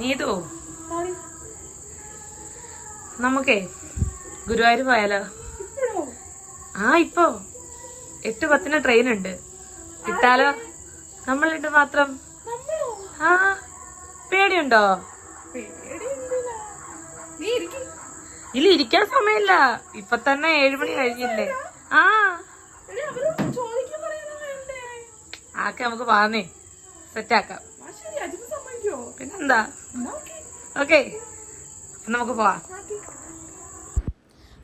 നീതു, നമുക്കേ ഗുരുവായൂർ പോയാലോ? ഇപ്പോ 8:10 ട്രെയിൻ ഉണ്ട്. ഇട്ടാലോ? നമ്മളിട്ട് മാത്രം. പേടിയുണ്ടോ? ഇല്ല, ഇരിക്കാൻ സമയമില്ല. ഇപ്പൊ തന്നെ 7 മണി കഴിഞ്ഞില്ലേ? ആക്കെ നമുക്ക് വാന്നേ സെറ്റാക്കാം. പിന്നെന്താ? ഓക്കെ, നമുക്ക് പോവാം.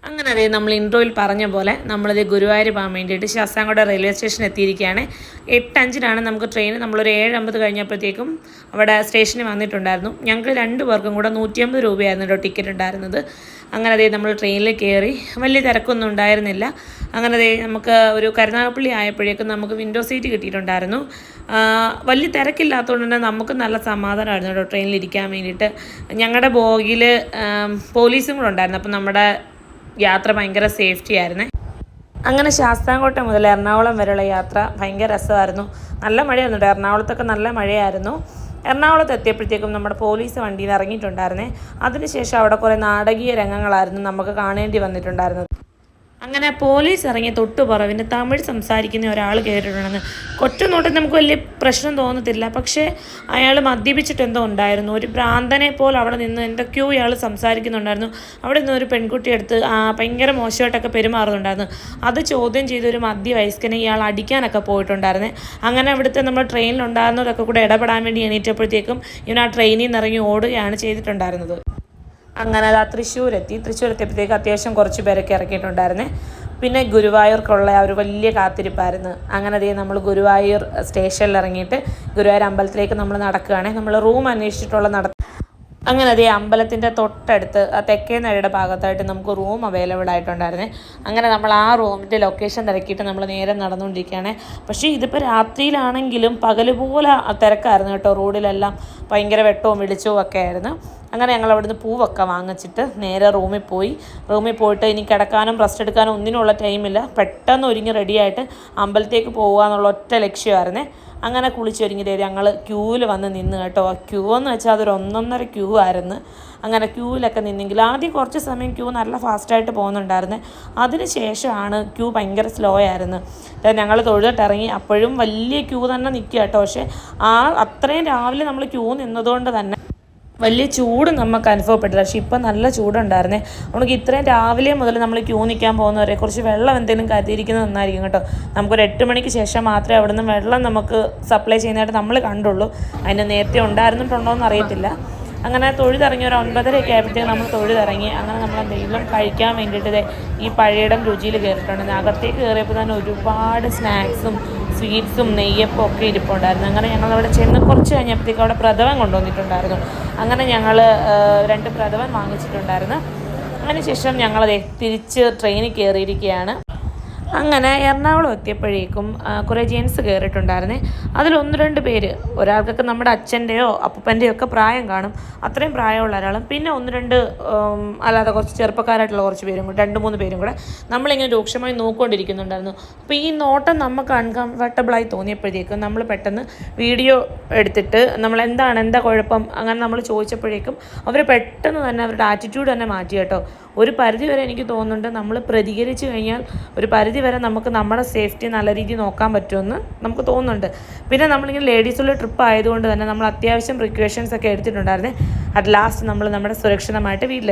അങ്ങനെ അതെ, നമ്മൾ ഇൻട്രോയിൽ പറഞ്ഞ പോലെ നമ്മളിത് ഗുരുവായൂർ പോകാൻ വേണ്ടിയിട്ട് ശാസ്താംകോട്ട റെയിൽവേ സ്റ്റേഷൻ എത്തിയിരിക്കുകയാണ്. 8:05 നമ്മളൊരു 7:50 കഴിഞ്ഞപ്പോഴത്തേക്കും അവിടെ സ്റ്റേഷനിൽ വന്നിട്ടുണ്ടായിരുന്നു. ഞങ്ങൾക്ക് 2 പേർക്കും കൂടെ 150 രൂപയായിരുന്നു കേട്ടോ ടിക്കറ്റ് ഉണ്ടായിരുന്നത്. അങ്ങനെ അതേ നമ്മൾ ട്രെയിനിൽ കയറി. വലിയ തിരക്കൊന്നും ഉണ്ടായിരുന്നില്ല. അങ്ങനെ അതേ നമുക്ക് ഒരു കരുനാഗപ്പള്ളി ആയപ്പോഴേക്കും നമുക്ക് വിൻഡോ സീറ്റ് കിട്ടിയിട്ടുണ്ടായിരുന്നു. വലിയ തിരക്കില്ലാത്തതുകൊണ്ട് തന്നെ നമുക്ക് നല്ല സമാധാനമായിരുന്നു കേട്ടോ ട്രെയിനിൽ ഇരിക്കാൻ വേണ്ടിയിട്ട്. ഞങ്ങളുടെ ബോഗിയിൽ പോലീസും കൂടെ ഉണ്ടായിരുന്നു. അപ്പം നമ്മുടെ യാത്ര ഭയങ്കര സേഫ്റ്റി ആയിരുന്നേ. അങ്ങനെ ശാസ്താംകോട്ട മുതൽ എറണാകുളം വരെയുള്ള യാത്ര ഭയങ്കര രസമായിരുന്നു. നല്ല മഴയായിരുന്നു കേട്ടോ. എറണാകുളത്തൊക്കെ നല്ല മഴയായിരുന്നു. എറണാകുളത്ത് എത്തിയപ്പോഴത്തേക്കും നമ്മുടെ പോലീസ് വണ്ടിയിൽ ഇറങ്ങിയിട്ടുണ്ടായിരുന്നേ. അതിനുശേഷം അവിടെ കുറേ നാടകീയ രംഗങ്ങളായിരുന്നു നമുക്ക് കാണേണ്ടി വന്നിട്ടുണ്ടായിരുന്നത്. അങ്ങനെ പോലീസ് ഇറങ്ങിയ തൊട്ടുപുറവിന് തമിഴ് സംസാരിക്കുന്ന ഒരാൾ കയറിയിട്ടുണ്ടെന്ന്. ഒറ്റ നോട്ടം നമുക്ക് വലിയ പ്രശ്നം തോന്നത്തില്ല. പക്ഷേ അയാൾ മദ്യപിച്ചിട്ട് എന്തോ ഉണ്ടായിരുന്നു. ഒരു ഭ്രാന്തനെ പോലെ അവിടെ നിന്ന് എന്തൊക്കെയോ ഇയാൾ സംസാരിക്കുന്നുണ്ടായിരുന്നു. അവിടെ നിന്ന് ഒരു പെൺകുട്ടിയെടുത്ത് ഭയങ്കര മോശമായിട്ടൊക്കെ പെരുമാറുന്നുണ്ടായിരുന്നു. അത് ചോദ്യം ചെയ്ത് ഒരു മധ്യവയസ്കനെ ഇയാൾ അടിക്കാനൊക്കെ പോയിട്ടുണ്ടായിരുന്നേ. അങ്ങനെ അവിടുത്തെ നമ്മൾ ട്രെയിനിലുണ്ടായിരുന്നവരൊക്കെ കൂടെ ഇടപെടാൻ വേണ്ടി എണീറ്റപ്പോഴത്തേക്കും ഇവൻ ആ ട്രെയിനിൽ നിന്ന് ഇറങ്ങി ഓടുകയാണ് ചെയ്തിട്ടുണ്ടായിരുന്നത്. അങ്ങനെ അത് തൃശ്ശൂരെത്തിയപ്പോഴത്തേക്ക് അത്യാവശ്യം കുറച്ച് പേരൊക്കെ ഇറക്കിയിട്ടുണ്ടായിരുന്നേ. പിന്നെ ഗുരുവായൂർക്കുള്ള ഒരു വലിയ കാത്തിരിപ്പായിരുന്നു. അങ്ങനെ അതേ നമ്മൾ ഗുരുവായൂർ സ്റ്റേഷനിൽ ഇറങ്ങിയിട്ട് ഗുരുവായൂർ അമ്പലത്തിലേക്ക് നമ്മൾ നടക്കുകയാണ്. നമ്മൾ റൂം അന്വേഷിച്ചിട്ടുള്ള അങ്ങനെ അതേ അമ്പലത്തിൻ്റെ തൊട്ടടുത്ത് തെക്കേ നടയുടെ ഭാഗത്തായിട്ട് നമുക്ക് റൂം അവൈലബിൾ ആയിട്ടുണ്ടായിരുന്നേ. അങ്ങനെ നമ്മൾ ആ റൂമിൻ്റെ ലൊക്കേഷൻ തിരക്കിയിട്ട് നമ്മൾ നേരെ നടന്നുകൊണ്ടിരിക്കുകയാണ്. പക്ഷേ ഇതിപ്പോൾ രാത്രിയിലാണെങ്കിലും പകൽ പോലെ തിരക്കായിരുന്നു കേട്ടോ. റോഡിലെല്ലാം ഭയങ്കര വെട്ടവും വെളിച്ചവും ഒക്കെ ആയിരുന്നു. അങ്ങനെ ഞങ്ങൾ അവിടുന്ന് പൂവൊക്കെ വാങ്ങിച്ചിട്ട് നേരെ റൂമിൽ പോയിട്ട് ഇനി കിടക്കാനും റെസ്റ്റ് എടുക്കാനും ഒന്നിനുള്ള ടൈമില്ല. പെട്ടെന്ന് ഒരുങ്ങി റെഡിയായിട്ട് അമ്പലത്തേക്ക് പോകുക എന്നുള്ള ഒറ്റ ലക്ഷ്യമായിരുന്നേ. അങ്ങനെ കുളിച്ചൊരുങ്ങി ഞങ്ങൾ ക്യൂവിൽ വന്ന് നിന്ന് കേട്ടോ. ക്യൂ എന്ന് വെച്ചാൽ അതൊരു 1.5 ക്യൂ ആയിരുന്നു. അങ്ങനെ ക്യൂവിലൊക്കെ നിന്നെങ്കിൽ ആദ്യം കുറച്ച് സമയം ക്യൂ നല്ല ഫാസ്റ്റായിട്ട് പോകുന്നുണ്ടായിരുന്നു. അതിന് ശേഷമാണ് ക്യൂ ഭയങ്കര സ്ലോ ആയിരുന്നു. ഞങ്ങൾ തൊഴുതിട്ടിറങ്ങി. അപ്പോഴും വലിയ ക്യൂ തന്നെ നിൽക്കുക കേട്ടോ. പക്ഷേ അത്രയും രാവിലെ നമ്മൾ ക്യൂ നിന്നതുകൊണ്ട് തന്നെ വലിയ ചൂട് നമുക്ക് അനുഭവപ്പെട്ടില്ല. പക്ഷേ ഇപ്പം നല്ല ചൂടുണ്ടായിരുന്നേ. നമുക്ക് ഇത്രയും രാവിലെ മുതൽ നമ്മൾ ക്യൂ നിൽക്കാൻ പോകുന്നവരെ കുറച്ച് വെള്ളം എന്തെങ്കിലും കരുതിയിരിക്കുന്നത് നന്നായിരിക്കും കേട്ടോ. നമുക്കൊരു 8 മണിക്ക് ശേഷം മാത്രമേ അവിടെ നിന്ന് വെള്ളം നമുക്ക് സപ്ലൈ ചെയ്യുന്നതായിട്ട് നമ്മൾ കണ്ടുള്ളൂ. അതിന് നേരത്തെ ഉണ്ടായിരുന്നിട്ടുണ്ടോ എന്ന് അറിയത്തില്ല. അങ്ങനെ തൊഴുതിറങ്ങി ഒരു 9:30 ആയപ്പോഴത്തേക്ക് നമ്മൾ തൊഴുതിറങ്ങി. അങ്ങനെ നമ്മൾ എന്തെങ്കിലും കഴിക്കാൻ വേണ്ടിയിട്ട് ഈ പഴയടം രുചിയിൽ കയറിയിട്ടുണ്ട്. അകത്തേക്ക് കയറിയപ്പോൾ തന്നെ ഒരുപാട് സ്നാക്സും സ്വീറ്റ്സും നെയ്യപ്പം ഒക്കെ ഇരിപ്പുണ്ടായിരുന്നു. അങ്ങനെ ഞങ്ങൾ അവിടെ ചെന്ന് കുറച്ച് കഴിഞ്ഞപ്പോഴത്തേക്ക് അവിടെ പ്രഥമൻ കൊണ്ടുവന്നിട്ടുണ്ടായിരുന്നു. അങ്ങനെ ഞങ്ങൾ 2 പ്രഥമൻ വാങ്ങിച്ചിട്ടുണ്ടായിരുന്നു. അതിനുശേഷം ഞങ്ങളതേ തിരിച്ച് ട്രെയിനിൽ കയറിയിരിക്കുകയാണ്. അങ്ങനെ എറണാകുളം എത്തിയപ്പോഴേക്കും കുറേ ജെൻസ് കയറിയിട്ടുണ്ടായിരുന്നേ. അതിൽ 1-2 പേര്, ഒരാൾക്കൊക്കെ നമ്മുടെ അച്ഛൻ്റെയോ അപ്പൂപ്പൻ്റെയോ ഒക്കെ പ്രായം കാണും. അത്രയും പ്രായമുള്ള ഒരാളും പിന്നെ 1-2 അല്ലാതെ കുറച്ച് ചെറുപ്പക്കാരായിട്ടുള്ള കുറച്ച് പേരും കൂടെ 2-3 പേരും കൂടെ നമ്മളിങ്ങനെ രൂക്ഷമായി നോക്കിക്കൊണ്ടിരിക്കുന്നുണ്ടായിരുന്നു. അപ്പോൾ ഈ നോട്ടം നമുക്ക് അൺകംഫർട്ടബിളായി തോന്നിയപ്പോഴത്തേക്കും നമ്മൾ പെട്ടെന്ന് വീഡിയോ എടുത്തിട്ട് എന്താ കുഴപ്പം അങ്ങനെ നമ്മൾ ചോദിച്ചപ്പോഴേക്കും അവർ പെട്ടെന്ന് തന്നെ അവരുടെ ആറ്റിറ്റ്യൂഡ് തന്നെ മാറ്റി കേട്ടോ. ഒരു പരിധി വരെ എനിക്ക് തോന്നുന്നുണ്ട് നമ്മൾ പ്രതികരിച്ച് കഴിഞ്ഞാൽ ഒരു പരിധി വരെ നമുക്ക് നമ്മുടെ സേഫ്റ്റി നല്ല രീതിയിൽ നോക്കാൻ പറ്റുമെന്ന് നമുക്ക് തോന്നുന്നുണ്ട്. പിന്നെ നമ്മളിങ്ങനെ ലേഡീസുള്ള ട്രിപ്പ് ആയതുകൊണ്ട് തന്നെ നമ്മൾ അത്യാവശ്യം പ്രിക്കോഷൻസ് ഒക്കെ എടുത്തിട്ടുണ്ടായിരുന്നേ. അറ്റ് ലാസ്റ്റ് നമ്മൾ നമ്മുടെ സുരക്ഷിതമായിട്ട് വീട്ടിൽ